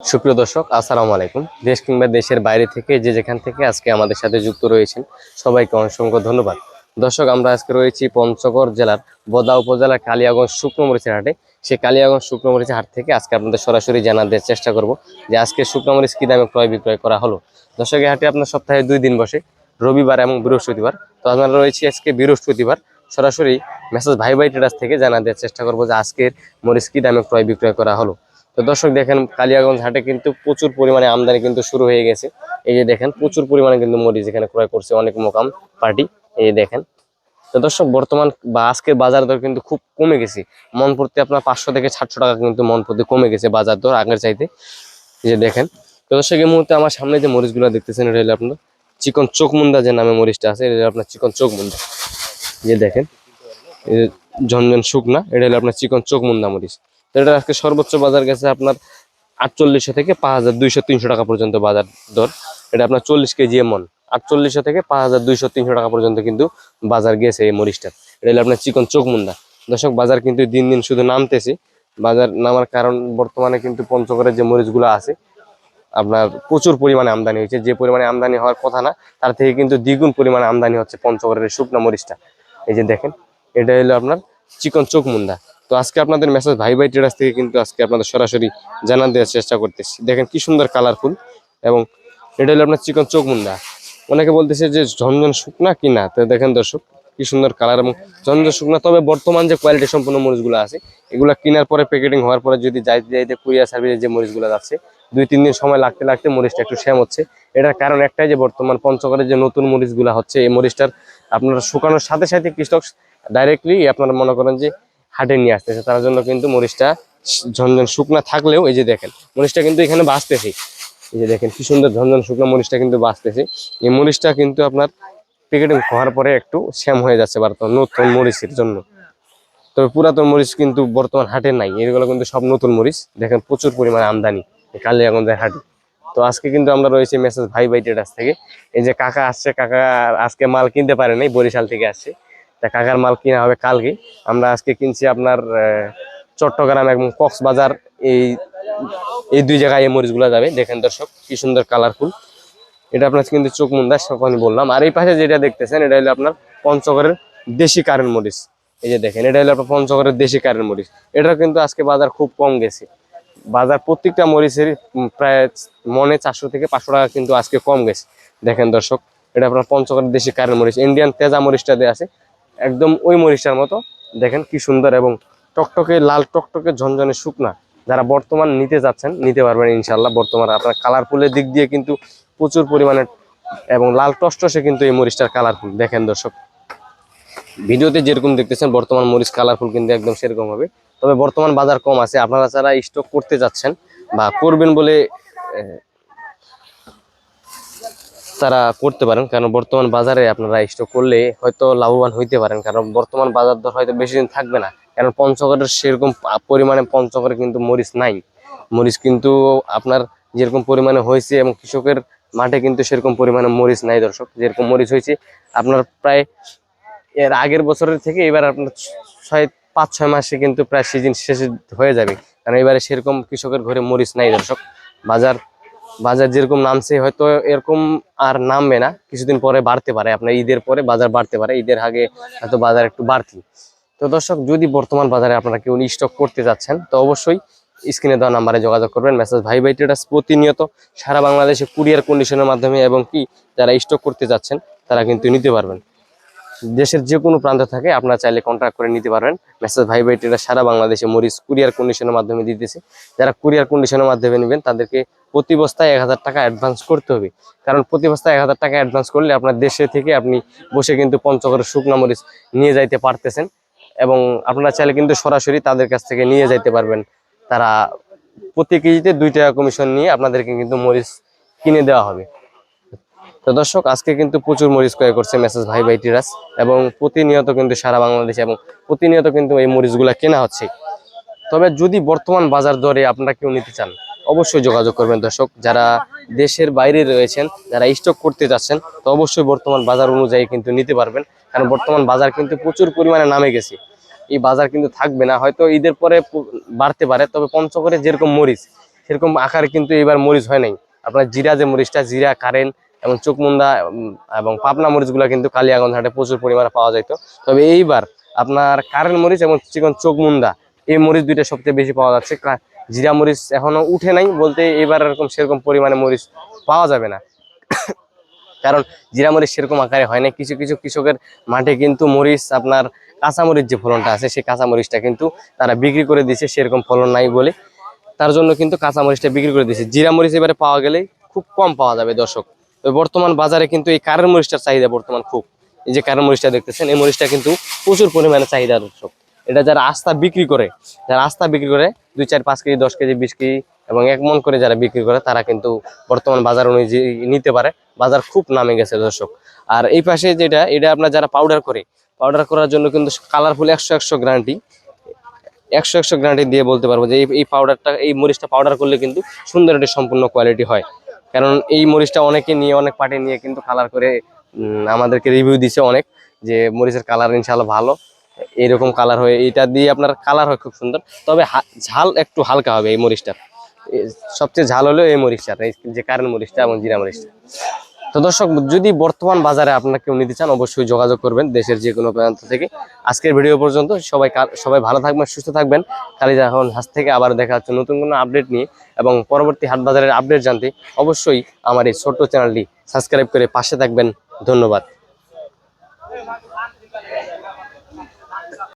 সুপ্রিয় দর্শক, আসসালামু আলাইকুম। দেশ কিংবা দেশের বাইরে থেকে যে যেখান থেকে আজকে আমাদের সাথে যুক্ত রয়েছেন সবাইকে অসংখ্য ধন্যবাদ। দর্শক, আমরা আজকে রয়েছি পঞ্চগড় জেলার বোদা উপজেলার কালিয়াগঞ্জ শুকনো মরিচের হাটে। সেই কালিয়াগঞ্জ শুকনো মরিচের হাট থেকে আজকে আপনাদের সরাসরি জানার চেষ্টা করব যে আজকে শুকনো মরিচ কী দামে ক্রয় বিক্রয় করা হলো। দর্শক, এই হাটে আপনার সপ্তাহে 2 দিন বসে, রবিবার এবং বৃহস্পতিবার। তো আমরা রয়েছি আজকে বৃহস্পতিবার। সরাসরি মেসেজ ভাই ভাই ট্রেডার্স থেকে জানার চেষ্টা করব যে আজকের মরিচ কী দামে ক্রয় বিক্রয় করা হলো। তো দর্শক দেখেন, কালিয়াগঞ্জ হাটে কিন্তু প্রচুর পরিমাণে আমদানি কিন্তু শুরু হয়ে গেছে। এই যে দেখেন, প্রচুর পরিমাণে কিন্তু মরিচ এখানে ক্রয় করছে অনেক মোকাম পার্টি। এই যে দেখেন। তো দর্শক, বর্তমান বা আজকের বাজার দর কিন্তু খুব কমে গেছে। মন প্রতি আপনার 500 থেকে 700 টাকা কিন্তু মন প্রতি কমে গেছে বাজার দর আগের চাইতে। এই যে দেখেন। তো দর্শক, এই মুহূর্তে আমার সামনে যে মরিচগুলো দেখতেছেন, এটা হলো আপনার চিকন চোখমুন্দা যে নামে মরিচটা আছে, এটা হলো আপনার চিকন চোখমুন্দা। যে দেখেন, ঝনঝন শুকনা, এটা হলো আপনার চিকন চোখমুন্দা মরিচ। তো এটা আজকে সর্বোচ্চ বাজার গেছে আপনার 4800 থেকে 5200-300 টাকা পর্যন্ত বাজার দর। এটা আপনার 40 কেজি মন। 4800 থেকে 5200-300 টাকা পর্যন্ত কিন্তু বাজার গেছে এই মরিচটা। এটা হলো আপনার চিকন চোখমুন্দা। দর্শক, বাজার কিন্তু দিন দিন শুধু নামতেছে। বাজার নামার কারণ বর্তমানে কিন্তু পঞ্চগড়ের যে মরিচগুলো আছে আপনার প্রচুর পরিমাণে আমদানি হয়েছে। যে পরিমাণে আমদানি হওয়ার কথা না, তার থেকে কিন্তু দ্বিগুণ পরিমাণে আমদানি হচ্ছে পঞ্চগড়ের শুকনা মরিচটা। এই যে দেখেন, এটা হলো আপনার চিকন চোখমুন্দা। তো আজকে আপনাদের মেসেজ ভাই ভাই ট্রেডার্স থেকে কিন্তু আজকে আপনাদের সরাসরি জানান দেওয়ার চেষ্টা করতেছি। দেখেন কি সুন্দর কালারফুল, এবং এটা হলো আপনার চিকন চোখমুন্দা। অনেকে বলতেছে যে ঝনঝন শুকনা কিনা। তো দেখেন দর্শক, কি সুন্দর কালার এবং ঝনঝন শুকনা। তবে বর্তমান যে কোয়ালিটি সম্পন্ন মরিচগুলো আছে, এগুলো কেনার পরে প্যাকেটিং হওয়ার পরে যদি যাইতে যাইতে কুরিয়ার সার্ভিসে যে মরিচগুলো যাচ্ছে, 2-3 দিন সময় লাগতে লাগতে মরিচটা একটু শ্যাম হচ্ছে। এটার কারণ একটাই, যে বর্তমান পঞ্চগড়ের যে নতুন মরিচগুলো হচ্ছে, এই মরিচটার আপনার শুকানোর সাথে সাথে কৃষক ডাইরেক্টলি আপনারা মনে করেন যে হাটে নিয়ে আসতেছে। তার জন্য কিন্তু মরিচটা ঝনঝন শুকনা থাকলেও এই যে দেখেন, মরিচটা কিন্তু এখানে বাঁচতেছে। এই যে দেখেন কি সুন্দর ঝনঝন শুকনো মরিচটা কিন্তু বাঁচতেছে। এই মরিচটা কিন্তু আপনার প্যাকেটিং হওয়ার পরে একটু শ্যাম হয়ে যাচ্ছে বর্তমান নতুন মরিচের জন্য। তবে পুরাতন মরিচ কিন্তু বর্তমান হাটে নাই, এগুলো কিন্তু সব নতুন মরিচ। দেখেন প্রচুর পরিমাণে আমদানি কালিয়াগঞ্জের হাটে। তো আজকে কিন্তু আমরা রয়েছি মেসেজ ভাই ভাই ট্রেডার্স থেকে। এই যে কাকা আসছে, কাকা আজকে মাল কিনতে পারে নাই, বরিশাল থেকে আসছে। তা কাকার মাল কিনা হবে কালকে। আমরা আজকে কিনছি আপনার চট্টগ্রাম এবং কক্সবাজার, এই এই 2 জায়গায় এই মরিচগুলো যাবে। দেখেন দর্শক, কি সুন্দর কালারফুল। এটা আপনার কিন্তু চোখমুন্দা সকালে বললাম। আর এই পাশে যেটা দেখতেছেন, এটা হলো আপনার পঞ্চগড়ের দেশি কারেন্ট মরিচ। এই যে দেখেন, এটা হলো আপনার পঞ্চগড়ের দেশি কারেন্ট মরিচ। এটা কিন্তু আজকে বাজার খুব কম গেছে। বাজার প্রত্যেকটা মরিচের প্রায় মনে 400 থেকে 500 টাকা কিন্তু আজকে কম গেছে। দেখেন দর্শক, এটা আপনার পঞ্চগড়ের দেশি কারেন্ট মরিচ, ইন্ডিয়ান তেজা মরিচটা দেওয়া আছে একদম ওই মরিচটার মতো। দেখেন কি সুন্দর এবং টকটকে লাল টকটকে ঝনঝনে শুকনা। যারা বর্তমান নিতে যাচ্ছেন নিতে পারবেন ইনশাল্লাহ। বর্তমান আপনার কালারফুলের দিক দিয়ে কিন্তু প্রচুর পরিমাণে এবং লাল টসটসে কিন্তু এই মরিচটার কালারফুল। দেখেন দর্শক, ভিডিওতে যেরকম দেখতেছেন বর্তমান মরিচ কালারফুল কিন্তু একদম সেরকম হবে। তবে বর্তমান বাজার কম আছে। আপনারা যারা স্টক করতে যাচ্ছেন বা করবেন বলে তারা করতে পারেন, কারণ বর্তমান বাজারে আপনারা স্টক করলে হয়তো লাভবান হইতে পারেন। কারণ বর্তমান বাজার দর হয়তো বেশি দিন থাকবে না, কারণ পঞ্চগড়ের সেরকম পরিমাণে পঞ্চগড়ে কিন্তু মরিচ নাই। মরিচ কিন্তু আপনার যেরকম পরিমাণে হয়েছে এবং কৃষকের মাঠে কিন্তু সেরকম পরিমাণে মরিচ নাই দর্শক। যেরকম মরিচ হয়েছে আপনার প্রায় এর আগের বছরের থেকে এবার আপনার 5-6 মাসে কিন্তু প্রায় সিজন শেষে হয়ে যাবে। কারণ এবারে সেরকম কৃষকের ঘরে মরিচ নাই দর্শক। বাজার বাজার যেরকম নামছে হয়তো এরকম আর নামবে না, কিছুদিন পরে বাড়তে পারে। আপনার ঈদের পরে বাজার বাড়তে পারে, ঈদের আগে হয়তো বাজার একটু বাড়তি। তো দর্শক, যদি বর্তমান বাজারে আপনারা কেউ স্টক করতে যাচ্ছেন, তো অবশ্যই স্ক্রিনে দেওয়া নাম্বারে যোগাযোগ করবেন। মেসেজ ভাই ভাই ট্রেডার্স প্রতিনিয়ত সারা বাংলাদেশে কুরিয়ার কন্ডিশনের মাধ্যমে, এবং কি যারা স্টক করতে যাচ্ছেন তারা কিন্তু নিতে পারবেন। দেশের যে কোনো প্রান্ত থাকে আপনারা চাইলে কন্ট্যাক্ট করে নিতে পারবেন। মেসেজ ভাই ভাই ট্রেডার্স সারা বাংলাদেশে মরিচ কুরিয়ার কন্ডিশনের মাধ্যমে দিতেছে। যারা কুরিয়ার কন্ডিশনের মাধ্যমে নেবেন তাদেরকে প্রতি বস্তায় 1000 টাকা অ্যাডভান্স করতে হবে। কারণ প্রতি বস্তায় 1000 টাকা অ্যাডভান্স করলে আপনার দেশে থেকে আপনি বসে কিন্তু পঞ্চগড়ের শুকনা মরিচ নিয়ে যাইতে পারতেছেন, এবং আপনারা চাইলে কিন্তু সরাসরি তাদের কাছ থেকে নিয়ে যাইতে পারবেন। তারা প্রতি কেজিতে 2 টাকা কমিশন নিয়ে আপনাদেরকে কিন্তু মরিচ কিনে দেওয়া হবে। তো দর্শক, আজকে কিন্তু প্রচুর মরিচ ক্রয় করছে মেসেজ ভাই ভাই ট্রেডার্স, এবং প্রতিনিয়ত কিন্তু সারা বাংলাদেশে এবং প্রতিনিয়ত কিন্তু এই মরিচগুলা কেনা হচ্ছে। তবে যদি বর্তমান বাজার দরে আপনারা কেউ নিতে চান, অবশ্যই যোগাযোগ করবেন দর্শক। যারা দেশের বাইরে রয়েছেন, যারা স্টক করতে যাচ্ছেন, তো অবশ্যই বর্তমান বাজার অনুযায়ী কিন্তু নিতে পারবেন। কারণ বর্তমান বাজার কিন্তু প্রচুর পরিমাণে নামে গেছে। এই বাজার কিন্তু থাকবে না, হয়তো ঈদের পরে বাড়তে পারে। তবে পঞ্চগড়ে যেরকম মরিচ, সেরকম আকারে কিন্তু এবার মরিচ হয় নাই। আপনার জিরা যে মরিচটা, জিরা, কারেন্ট এবং চোখমুন্দা এবং পাবনা মরিচগুলো কিন্তু কালিয়াগঞ্জ হাটে প্রচুর পরিমাণে পাওয়া যেত। তবে এইবার আপনার কারেন্ট মরিচ এবং চিকন চোখমুন্দা এই মরিচ দুইটা সবচেয়ে বেশি পাওয়া যাচ্ছে। জিরা মরিচ এখনো উঠে নাই বলতে, এবার এরকম সেরকম পরিমাণে মরিচ পাওয়া যাবে না, কারণ জিরা মরিচ সেরকম আকারে হয় না। কিছু কিছু কৃষকের মাঠে কিন্তু মরিচ আপনার কাঁচামরিচ যে ফলনটা আছে সেই কাঁচামরিচটা কিন্তু তারা বিক্রি করে দিচ্ছে, সেরকম ফলন নাই বলে তার জন্য কিন্তু কাঁচামরিচটা বিক্রি করে দিচ্ছে। জিরা মরিচ এবারে পাওয়া গেলে খুব কম পাওয়া যাবে দর্শক। তো বর্তমান বাজারে কিন্তু এই কারেন্ট মরিচটার চাহিদা বর্তমান খুব। এই যে কারেন্ট মরিচটা দেখতেছেন, এই মরিচটা কিন্তু প্রচুর পরিমাণে চাহিদা দর্শক। এটা যারা আস্থা বিক্রি করে, যারা আস্থা বিক্রি করে 2, 4, 5 কেজি, 10 কেজি, 20 কেজি এবং 1 মণ করে যারা বিক্রি করে, তারা কিন্তু বর্তমান বাজার অনুযায়ী নিতে পারে। বাজার খুব নামে গেছে দর্শক। আর এই পাশে যেটা, এটা আপনার যারা পাউডার করে, পাউডার করার জন্য কিন্তু কালারফুল 100 গ্যারান্টি, 100 গ্যারান্টি দিয়ে বলতে পারবো যে এই পাউডারটা, এই মরিচটা পাউডার করলে কিন্তু সুন্দর একটা সম্পূর্ণ কোয়ালিটি হয়। কারণ এই মরিচটা অনেকে নিয়ে, অনেক পার্টি নিয়ে কিন্তু কালার করে আমাদেরকে রিভিউ দিছে অনেক, যে মরিচের কালার ইনশাআল্লাহ ভালো, এরকম কালার হয়, এটা দিয়ে আপনার কালার হয় খুব সুন্দর। তবে ঝাল একটু হালকা হবে এই মরিচটার। সবচেয়ে ঝাল হলো এই মরিচটার, এই যে কারেন্ট মরিচটা এবং জিরা মরিচটা। তো দর্শক, যদি বর্তমান বাজারে আপনারা কেউ নিতে চান, অবশ্যই যোগাযোগ করবেন দেশের যে কোনো প্রান্ত থেকে। আজকের ভিডিও পর্যন্ত, সবাই ভালো থাকবেন, সুস্থ থাকবেন। কালিজাখন হাট থেকে আবার দেখা হচ্ছে নতুন কোনো আপডেট নিয়ে। এবং পরবর্তী হাট বাজারের আপডেট জানতে অবশ্যই আমার এই ছোট্ট চ্যানেলটি সাবস্ক্রাইব করে পাশে থাকবেন। ধন্যবাদ।